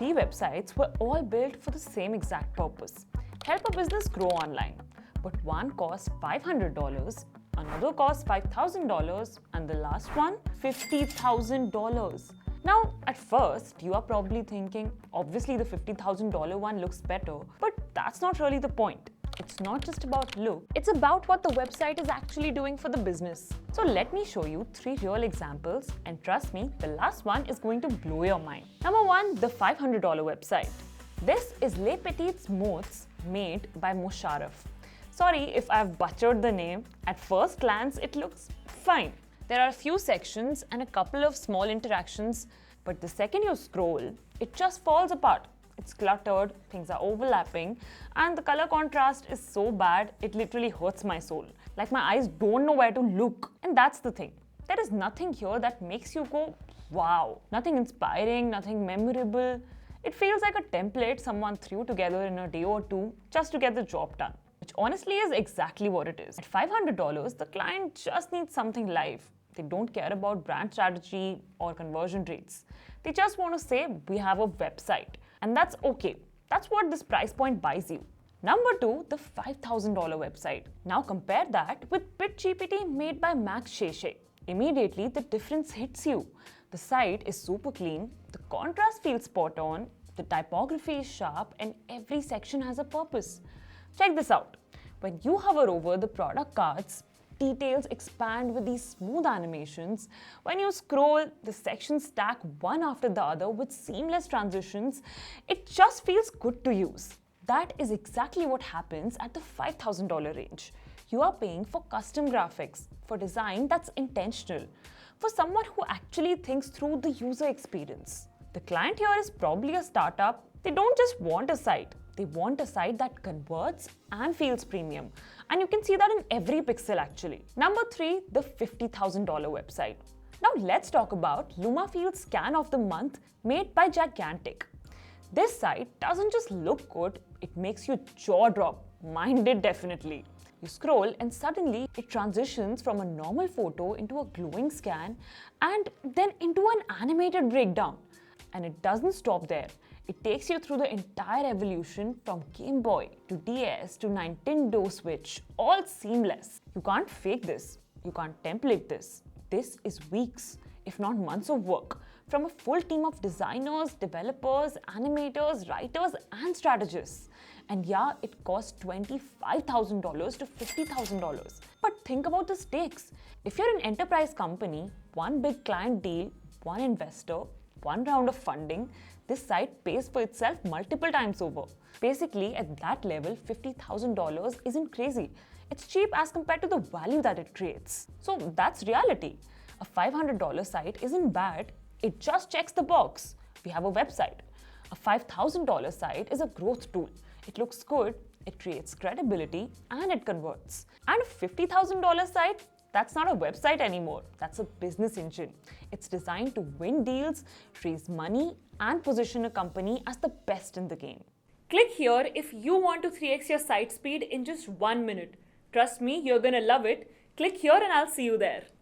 three websites were all built for the same exact purpose: help a business grow online. But one cost $500, another cost $5,000, and the last one $50,000. Now, at first, you are probably thinking, obviously the $50,000 one looks better, but that's not really the point. It's not just about look, it's about what the website is actually doing for the business. So let me show you three real examples, and trust me, the last one is going to blow your mind. Number one, the $500 website. This is Les Petites Mots made by Musharraf. Sorry if I've butchered the name. At first glance, it looks fine. There are a few sections and a couple of small interactions, but the second you scroll, it just falls apart. It's cluttered, things are overlapping, and the color contrast is so bad, it literally hurts my soul. Like my eyes don't know where to look. And that's the thing. There is nothing here that makes you go, wow. Nothing inspiring, nothing memorable. It feels like a template someone threw together in a day or two just to get the job done. Which honestly is exactly what it is. At $500, the client just needs something live. They don't care about brand strategy or conversion rates. They just want to say, we have a website. And that's okay. That's what this price point buys you. Number two, the $5,000 website. Now compare that with PitGPT made by Max Sheshe. Immediately, the difference hits you. The site is super clean, the contrast feels spot on, the typography is sharp, and every section has a purpose. Check this out. When you hover over the product cards, details expand with these smooth animations. When you scroll, the sections stack one after the other with seamless transitions. It just feels good to use. That is exactly what happens at the $5,000 range. You are paying for custom graphics, for design that's intentional, for someone who actually thinks through the user experience. The client here is probably a startup. They don't just want a site. They want a site that converts and feels premium. And you can see that in every pixel actually. Number three, the $50,000 website. Now let's talk about Lumafield's Scan of the Month made by Gigantic. This site doesn't just look good, it makes your jaw drop. Mine did definitely. You scroll and suddenly it transitions from a normal photo into a glowing scan and then into an animated breakdown. And it doesn't stop there. It takes you through the entire evolution from Game Boy to DS to Nintendo Switch, all seamless. You can't fake this. You can't template this. This is weeks, if not months of work from a full team of designers, developers, animators, writers, and strategists. And yeah, it costs $25,000 to $50,000. But think about the stakes. If you're an enterprise company, one big client deal, one investor, one round of funding, this site pays for itself multiple times over. Basically, at that level, $50,000 isn't crazy. It's cheap as compared to the value that it creates. So that's reality. A $500 site isn't bad. It just checks the box. We have a website. A $5,000 site is a growth tool. It looks good, it creates credibility, and it converts. And a $50,000 site, that's not a website anymore. That's a business engine. It's designed to win deals, raise money, and position a company as the best in the game. Click here if you want to 3x your site speed in just 1 minute. Trust me, you're gonna love it. Click here and I'll see you there.